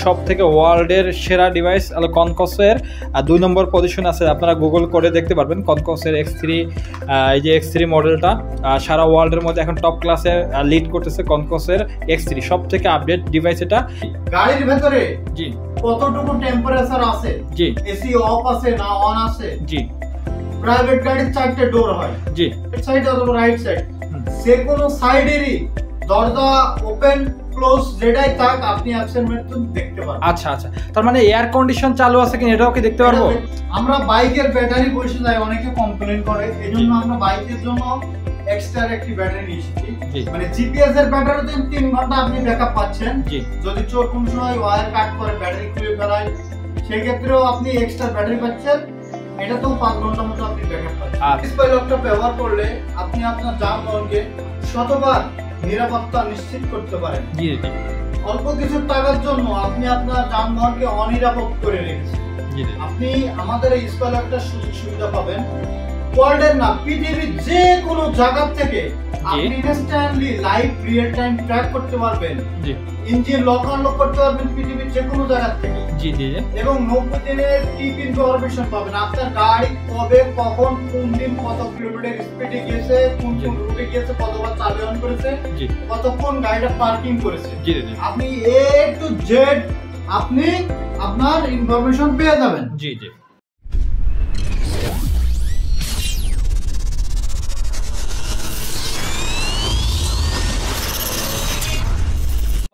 সবথেকে ওয়ার্ল্ডের সেরা ডিভাইস হলো কনকসের 2 নম্বর পজিশন আছে। আপনারা গুগল করে দেখতে পারবেন কনকসের X3, এই যে X3 মডেলটা সারা ওয়ার্ল্ডের মধ্যে এখন টপ ক্লাসে লিড করতেছে। কনকসের X3 সবথেকে আপডেট ডিভাইস এটা। গাড়ির ভেতরে জি কতটুকু টেম্পারেচার আছে, জি এসি অফ আছে না অন আছে, জি প্রাইভেট গাড়ির 4টে ডোর হয়, জি লেফট সাইড অথবা রাইট সাইড, যে কোনো সাইডেরই দরজা ওপেন ক্লোজ যেটাই থাক আপনি অ্যাপসের মাধ্যমে দেখতে পারবেন। আচ্ছা আচ্ছা, তার মানে এয়ার কন্ডিশন চালু আছে কিনা এটাও কি দেখতে পারবো? আমরা বাইকের ব্যাটারি বসে যায়, অনেকে কমপ্লেইন করে, এজন্য আমরা বাইকের জন্য এক্সট্রা একটি ব্যাটারি নিয়েছি। মানে জিপিএস এর ব্যাটারিতে 3 ঘন্টা আপনি ব্যাকআপ পাচ্ছেন। যদি চোর কোন সময় ওয়্যার কাট করে ব্যাটারি খুলে ফেলায় সেই ক্ষেত্রেও আপনি এক্সট্রা ব্যাটারি পাচ্ছেন। এটা তো 5 ঘন্টার মতো আপনি ব্যাকআপ পাচ্ছেন। ডিসপ্লে লকটা ব্যবহার করলে আপনি আপনার যানবাহনকে শতবার নিরাপত্তা নিশ্চিত করতে পারেন। জি জি, অল্প কিছু টাকার জন্য আপনি আপনার যানবাহনকে অনিরাপদ করে রেখেছেন। আপনি আমাদের এই ডিসপ্লে লকটার সুযোগ সুবিধা পাবেন ওয়ার্ল্ডের না পৃথিবীর যে কোনো জায়গা থেকে আপনি instantly live real time track করতে পারবেন। জি, ইঞ্জিন লক আনলক করতে পারবেন পৃথিবীর যে কোনো জায়গা থেকে। জি জি, এবং 90 দিনের টিপ ইনফরমেশন পাবেন। আপনার গাড়ি কবে কখন কোন দিন কত কিলোমিটার স্পিডে গিয়েছে, কোন কোন রুটে গিয়েছে, কতবার চাবি অন করেছে, কতক্ষণ গাড়িটা পার্কিং করেছে, আপনি এ টু জেড আপনি আপনার ইনফরমেশন পেয়ে যাবেন। জি জি।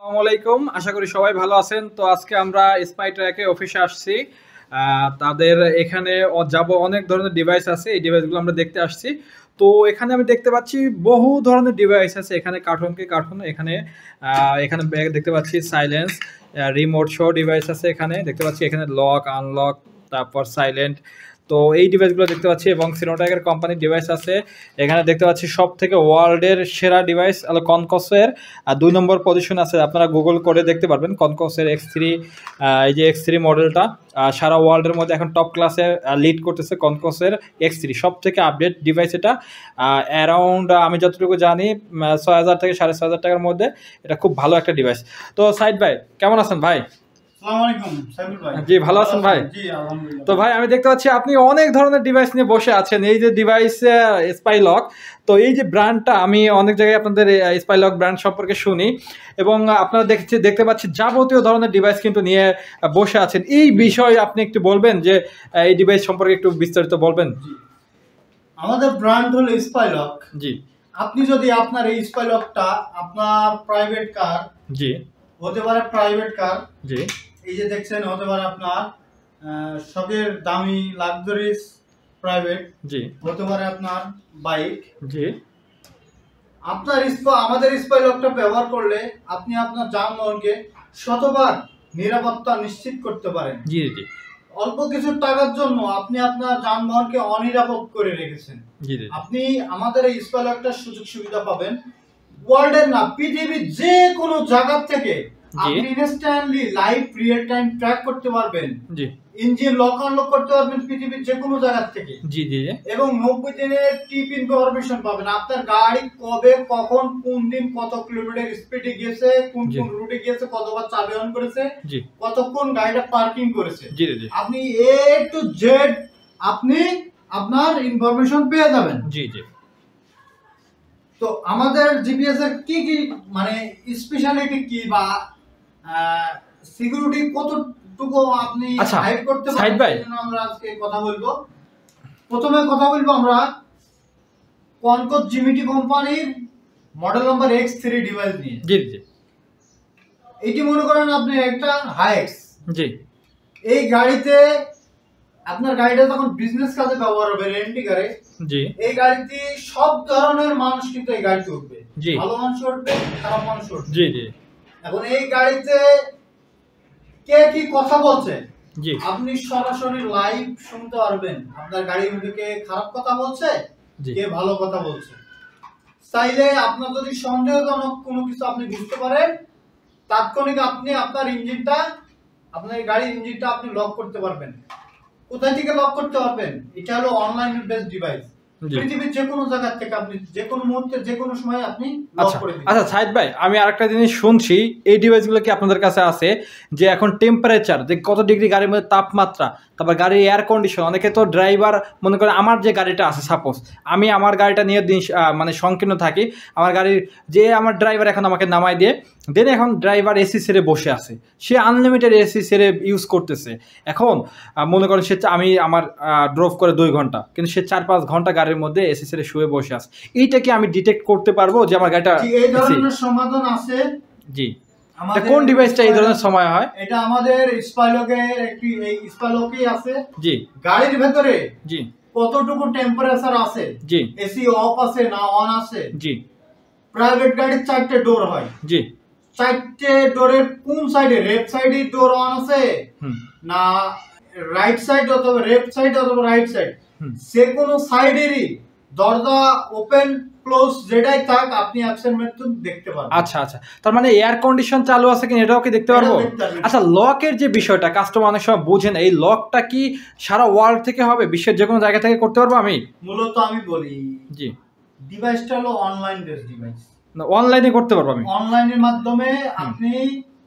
আসসালামু আলাইকুম, আশা করি সবাই ভালো আছেন। তো আজকে আমরা স্পাইট্রাকে অফিসে আসছি। তাদের এখানে যাব, অনেক ধরনের ডিভাইস আছে, এই ডিভাইসগুলো আমরা দেখতে আসছি। তো এখানে আমি দেখতে পাচ্ছি বহু ধরনের ডিভাইস আছে। এখানে কার্টুন এখানে এখানে দেখতে পাচ্ছি সাইলেন্স, রিমোট শো ডিভাইস আছে। এখানে দেখতে পাচ্ছি এখানে লক আনলক, তারপর সাইলেন্ট। তো এই ডিভাইসগুলো দেখতে পাচ্ছি এবং সিনোট্যাকের কোম্পানির ডিভাইস আছে। এখানে দেখতে পাচ্ছি সব থেকে ওয়ার্ল্ডের সেরা ডিভাইস হলো কনকসের 2 নম্বর পজিশন আছে। আপনারা গুগল করে দেখতে পারবেন কনকসের X3, এই যে X3 মডেলটা সারা ওয়ার্ল্ডের মধ্যে এখন টপ ক্লাসে লিড করতেছে। কনকসের X3 সবথেকে আপডেট ডিভাইস এটা। অ্যারাউন্ড আমি যতটুকু জানি 6000 থেকে 6500 টাকার মধ্যে এটা খুব ভালো একটা ডিভাইস। তো সাইদ ভাই কেমন আছেন ভাই? জি ভালো আছেন ভাই? তো ভাই আমি দেখতে পাচ্ছি আপনি অনেক ধরনের ডিভাইস নিয়ে বসে আছেন। এই যে ডিভাইস স্পাইলক, তো এই যে ব্র্যান্ডটা আমি অনেক জায়গায় আপনাদের স্পাইলক ব্র্যান্ড সম্পর্কে শুনি এবং আপনারা দেখতে পাচ্ছি যাবতীয় ধরনের ডিভাইস কিন্তু নিয়ে বসে আছেন। এই বিষয়ে আপনি একটু বলবেন যে এই ডিভাইস সম্পর্কে একটু বিস্তারিত বলবেন। আমাদের ব্র্যান্ড হলো স্পাইলক। জি, আপনি যদি আপনার এই স্পাইলকটা আপনার প্রাইভেট কার, জি হতে পারে প্রাইভেট কার, জি এই যে দেখছেন, হতে পারে আপনার শখের দামি লাক্সারিস প্রাইভেট, জি হতে পারে আপনার বাইক, জি আপনার আমাদের স্পাইলকটা ব্যবহার করলে আপনি আপনার যানবাহনকে শতবার নিরাপত্তা নিশ্চিত করতে পারেন। জি জি, অল্প কিছু টাকার জন্য আপনি আপনার যানবাহনকে অনিরাপদ করে রেখেছেন। জি জি, আপনি আমাদের এই স্পাইলকটার সুযোগ সুবিধা পাবেন ওয়ার্ল্ডের না পৃথিবীর যে কোনো জায়গা থেকে আপনি instantly live real time track করতে পারবেন। জি, ইঞ্জিন লক আনলক করতে পারবেন পৃথিবীর যে কোনো জায়গা থেকে। জি জি, এবং 90 দিনের টিপ ইনফরমেশন পাবেন। আপনার গাড়ি কবে কখন কোন দিন কত কিলোমিটার স্পিডে গিয়েছে, কোন কোন রুটে গিয়েছে, কতবার চাবি অন করেছে, কতক্ষণ গাড়িটা পার্কিং করেছে, জি জি, আপনি এ টু জেড আপনি আপনার ইনফরমেশন পেয়ে যাবেন। জি জি। তো আমাদের জিপিএস এর কি কি মানে স্পেশালিটি কি বা সিকিউরিটি কতটুকু আপনি হাইড করতে পারেন, সেজন্য আমরা আজকে কথা বলবো। প্রথমে কথা বলবো আমরা কনকস জিমিটি কোম্পানির মডেল নাম্বার X3 ডিভাইস নিয়ে। জি জি, এটি মনে করেন আপনি একটা হাইএক্স। জি, এই গাড়িতে আপনার গাড়িটা যখন বিজনেস কাজে ব্যবহার হবে, রেন্টি গাড়ি, জি এই গাড়িতে সব ধরনের মানুষ কিন্তু এই গাড়িতে উঠবে। জি, ভালো মানুষ উঠবে, খারাপ মানুষ উঠবে। জি জি, এখন এই গাড়িতে কে কি কথা বলছে, জি আপনি সরাসরি লাইভ শুনতে পারবেন। আপনার গাড়ির মধ্যে কে খারাপ কথা বলছে, কে ভালো কথা বলছে। চাইলে আপনার যদি সন্দেহজনক কোনো কিছু আপনি বুঝতে পারেন, তাৎক্ষণিক আপনি আপনার ইঞ্জিনটা, আপনার গাড়ির ইঞ্জিনটা আপনি লক করতে পারবেন। কোথায় থেকে লক করতে পারবেন? এটা হলো অনলাইন বেসড ডিভাইস। পৃথিবীর যে কোনো জায়গা থেকে আপনি যে কোনো মুহূর্তে যে কোনো সময় আপনি লক করে দিবেন। আচ্ছা সাইদ ভাই, আমি আরেকটা জিনিস শুনছি, এই ডিভাইসগুলো কি আপনাদের কাছে আছে যে এখন টেম্পারেচার, যে কত ডিগ্রি গাড়ির মধ্যে তাপমাত্রা, তারপর গাড়ির এয়ার কন্ডিশন, অনেকে তো ড্রাইভার মনে করে আমার যে গাড়িটা আছে, সাপোজ আমি আমার গাড়িটা নিয়ে দিন মানে সংকীর্ণ থাকি, আমার গাড়ির যে আমার ড্রাইভার এখন আমাকে নামাই দিয়ে দেন, এখন ড্রাইভার এসি ছেড়ে বসে আছে, সে আনলিমিটেড এসি ছেড়ে ইউজ করতেছে। এখন মনে করেন সে, আমি আমার ড্রোভ করে 2 ঘন্টা, কিন্তু সে 4-5 ঘন্টা গাড়ির মধ্যে এসি ছেড়ে শুয়ে বসে আছে, এইটা কি আমি ডিটেক্ট করতে পারবো যে আমার গাড়িটা? এই ধরনের সমাধান আছে। জি, কোন ডিভাইসটা এই ধরনের সময় হয়? এটা আমাদের স্পাইলকের একটি, এই স্পাইলকেই আছে। জি, গাড়ির ভেতরে জি কতটুকু টেম্পারেচার আছে, জি এসি অফ আছে না অন আছে। জি, প্রাইভেট গাড়ির 4টে ডোর হয়। জি, 4টে ডোরের কোন সাইডে, লেফট সাইডে ডোর অন আছে না রাইট সাইড অথবা লেফট সাইড অথবা রাইট সাইড, সে কোনো সাইডেরই দরজা ওপেন ক্লোজ যেটাই থাক আপনি অ্যাকশন মেথড দেখতে পারবেন। আচ্ছা আচ্ছা, তার মানে এয়ার কন্ডিশন চালু আছে কিনা এটাও কি দেখতে পারবো? আচ্ছা, লকের যে বিষয়টা কাস্টমার অনেক সময় বোঝে না, এই লকটা কি সারা ওয়ার্ল্ড থেকে হবে, বিশ্বের যে কোনো জায়গা থেকে করতে পারবো আমি? মূলত আমি বলি, জি, ডিভাইসটা হলো অনলাইন বেস ডিভাইস, না অনলাইনে করতে পারবো আমি? অনলাইনের মাধ্যমে আপনি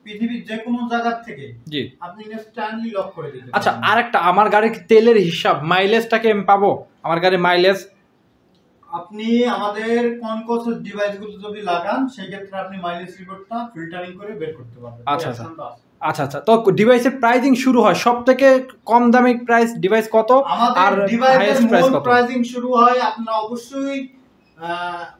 পৃথিবীর যে কোনো জায়গা থেকে জি আপনি ইনস্ট্যান্টলি লক করে দিতে। আচ্ছা, আরেকটা, আমার গাড়ির তেলের হিসাব, মাইলেজটাকে আমি পাবো? আমার গাড়ির মাইলেজ আপনি আমাদের কনকোসের ডিভাইসগুলো যদি লাগান সেই ক্ষেত্রে আপনি মাইলেজ রিপোর্টটা ফিল্টারিং করে বের করতে পারবেন। আচ্ছা আচ্ছা আচ্ছা আচ্ছা, তো ডিভাইসের প্রাইসিং শুরু হয় সব থেকে কম দামি প্রাইস ডিভাইস কত, আর ডিভাইসের মূল প্রাইসিং শুরু হয়, আপনারা অবশ্যই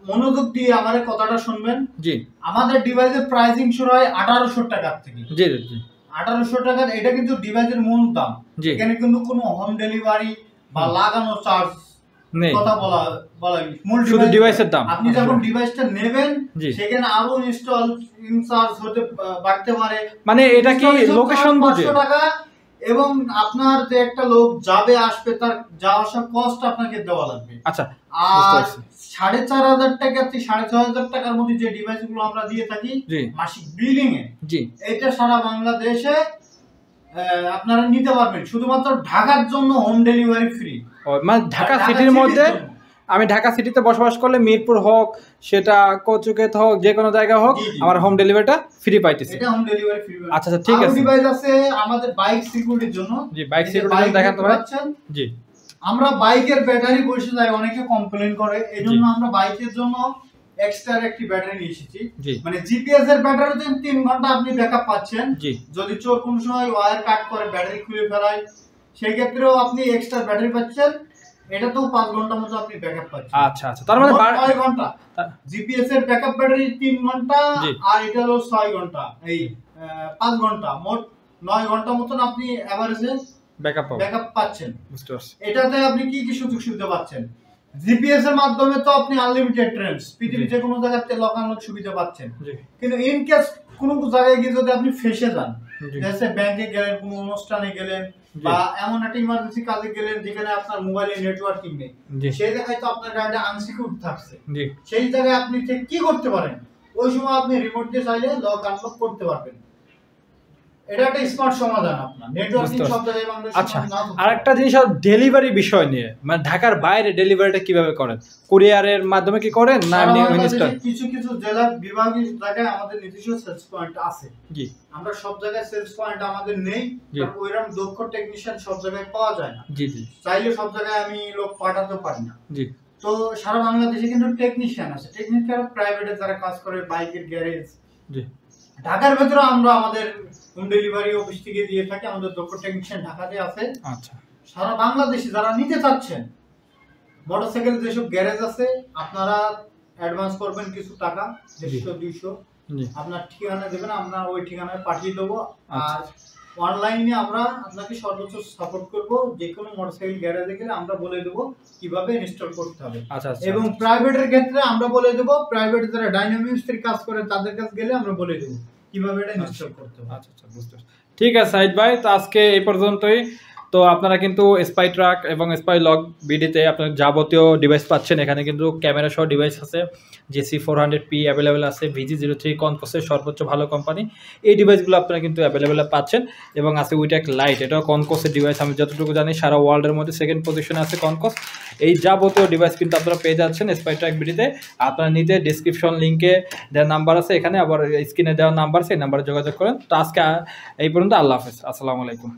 মনোযোগ দিয়ে আমার কথাটা শুনবেন। জি, আমাদের ডিভাইসের প্রাইসিং শুরু হয় 1800 টাকা থেকে। জি জি, 1800 টাকা, এটা কিন্তু ডিভাইসের মূল দাম। এখানে কিন্তু কোনো হোম ডেলিভারি বা লাগানো চার্জ কথা বলা মূল শুধু ডিভাইসের দাম। আপনি যখন ডিভাইসটা নেবেন সেখানে আরো ইনস্টল চার্জ হতে বাড়তে পারে, মানে এটা কি লোকেশন বুঝে টাকা, এবং আপনার যে একটা লোক যাবে আসবে তার যাওয়া আসা কস্ট আপনাকে দেওয়া লাগবে। আচ্ছা, আর 4500 টাকা থেকে 6500 টাকার মধ্যে যে ডিভাইসগুলো আমরা দিয়ে থাকি মাসিক বিলিং এ, জি, এটা সারা বাংলাদেশে আপনারা নিতে পারবেন। শুধুমাত্র ঢাকার জন্য হোম ডেলিভারি ফ্রি। মানে ঢাকা সিটির মধ্যে, আমি ঢাকা সিটিতে বসবাস করলে মিরপুর হোক, সেটা কচুকেত হোক, যে কোনো জায়গা হোক, আমার হোম ডেলিভারিটা ফ্রি পাইতেছি। এটা হোম ডেলিভারি ফ্রি। আচ্ছা আচ্ছা, ঠিক আছে। ডিভাইস আছে আমাদের বাইক সিকিউরিটির জন্য। জি, বাইক সিকিউরিটি দেখাতে পাচ্ছেন। জি, আমরা বাইকের ব্যাটারি বসে যায়, অনেকে কমপ্লেইন করে, এজন্য আমরা বাইকের জন্য এক্সট্রা একটি ব্যাটারি নিয়ে এসেছি। মানে জিপিএস এর ব্যাটারিতে 3 ঘন্টা আপনি ব্যাকআপ পাচ্ছেন। যদি চোর কোন সময় ওয়্যার কাট করে ব্যাটারি খুলে ফেলায় সেই ক্ষেত্রেও আপনি এক্সট্রা ব্যাটারি পাচ্ছেন। এটা তো 5 ঘন্টার মতো আপনি ব্যাকআপ পাচ্ছেন। আচ্ছা আচ্ছা, তার মানে 9 ঘন্টা। জিপিএস এর ব্যাকআপ ব্যাটারি 3 ঘন্টা, আর এটা হলো 6 ঘন্টা, এই 5 ঘন্টা, মোট 9 ঘন্টা মতন আপনি এভারেজে ব্যাকআপ পাচ্ছেন। বুঝতে পারছি। এটাতে আপনি কি কি সুযোগ সুবিধা পাচ্ছেন? জিপিএস এর মাধ্যমে তো আপনি আনলিমিটেড ট্রেন্স, পৃথিবীর যে কোনো জায়গাতে লকানলক সুবিধা পাচ্ছেন। কিন্তু ইন কেস কোনো জায়গায় গিয়ে যদি আপনি ফেসে যান, জেসে ব্যাংকে গেলেন, কোনো অনুষ্ঠানে গেলেন, বা এমন একটা ইমার্জেন্সি কাজে গেলেন যেখানে আপনার মোবাইলে নেটওয়ার্কিং নেই, সেই জায়গায় তো আপনার গাড়িটা আনসিকিউরড থাকছে, সেই জায়গায় আপনি ঠিক কি করতে পারেন? ওই সময় আপনি রিমোট দিয়ে চাইলে লক আনলক করতে পারবেন। এটা একটা স্মার্ট সমাধান আপনার নেটওয়ার্কিং সব জায়গায় বাংলাদেশে। আচ্ছা, আরেকটা জিনিস ডেলিভারি বিষয় নিয়ে, মানে ঢাকার বাইরে ডেলিভারিটা কিভাবে করেন? কুরিয়ারের মাধ্যমে কি করেন না ইনস্টল? কিছু কিছু জেলা বিভাগীয় জায়গায় আমাদের নিজস্ব সেলস পয়েন্ট আছে। জি, আমরা সব জায়গায় সেলস পয়েন্ট আমাদের নেই, কারণ ওইরকম দক্ষ টেকনিশিয়ান সব জায়গায় পাওয়া যায় না। জি জি, চাইলে সব জায়গায় আমি লোক পাঠাতে পারি না। জি, তো সারা বাংলাদেশে কিন্তু টেকনিশিয়ান আছে, টেকনিক্যাল প্রাইভেটে যারা কাজ করে, বাইকের গ্যারেজ। জি, ঢাকার ভেতরে আমরা আমাদের হোম ডেলিভারি অফিস থেকে দিয়ে থাকি, আমাদের দক্ষ টেকনিশিয়ান ঢাকাতে আছে। আচ্ছা, সারা বাংলাদেশে যারা নিতে চাচ্ছেন, মোটরসাইকেল যেসব গ্যারেজ আছে, আপনারা অ্যাডভান্স করবেন কিছু টাকা, 150-200, আপনার ঠিকানা দেবেন, আমরা ওই ঠিকানায় পাঠিয়ে দেবো। আর অনলাইনে আমরা আপনাকে সর্বোচ্চ সাপোর্ট করব। যে কোনো মোটরসাইকেল গ্যারেজে গেলে আমরা বলে দেবো কিভাবে ইনস্টল করতে হবে। এবং প্রাইভেটের ক্ষেত্রে আমরা বলে দেবো, প্রাইভেট যারা ডাইনামিক্সের কাজ করে তাদের কাছে গেলে আমরা বলে দেবো কিভাবে এটা ইনস্টল করতে হবে। আচ্ছা আচ্ছা, বুঝতে পারছি। ঠিক আছে সাইদ ভাই, তো আজকে এই পর্যন্তই। তো তো আপনারা কিন্তু স্পাই ট্রাক এবং স্পাই লক বিডিতে আপনার যাবতীয় ডিভাইস পাচ্ছেন। এখানে কিন্তু ক্যামেরা সহ ডিভাইস আছে, GC400P অ্যাভেলেবেল আছে, VG03 কনকসের সর্বোচ্চ ভালো কোম্পানি। এই ডিভাইসগুলো আপনারা কিন্তু অ্যাভেলেবেল পাচ্ছেন এবং আছে উইটেক লাইট, এটাও কনকসের ডিভাইস। আমি যতটুকু জানি সারা ওয়ার্ল্ডের মধ্যে সেকেন্ড পজিশনে আছে কনকস। এই যাবতীয় ডিভাইস কিন্তু আপনারা পেয়ে যাচ্ছেন স্পাই ট্রাক বিডিতে। আপনারা নিতে ডিসক্রিপশন লিঙ্কে দেওয়ার নাম্বার আছে, এখানে আবার স্ক্রিনে দেওয়ার নাম্বার আছে, এই নাম্বারে যোগাযোগ করেন। তো আজকে এই পর্যন্ত, আল্লাহ হাফেজ, আসসালামু আলাইকুম।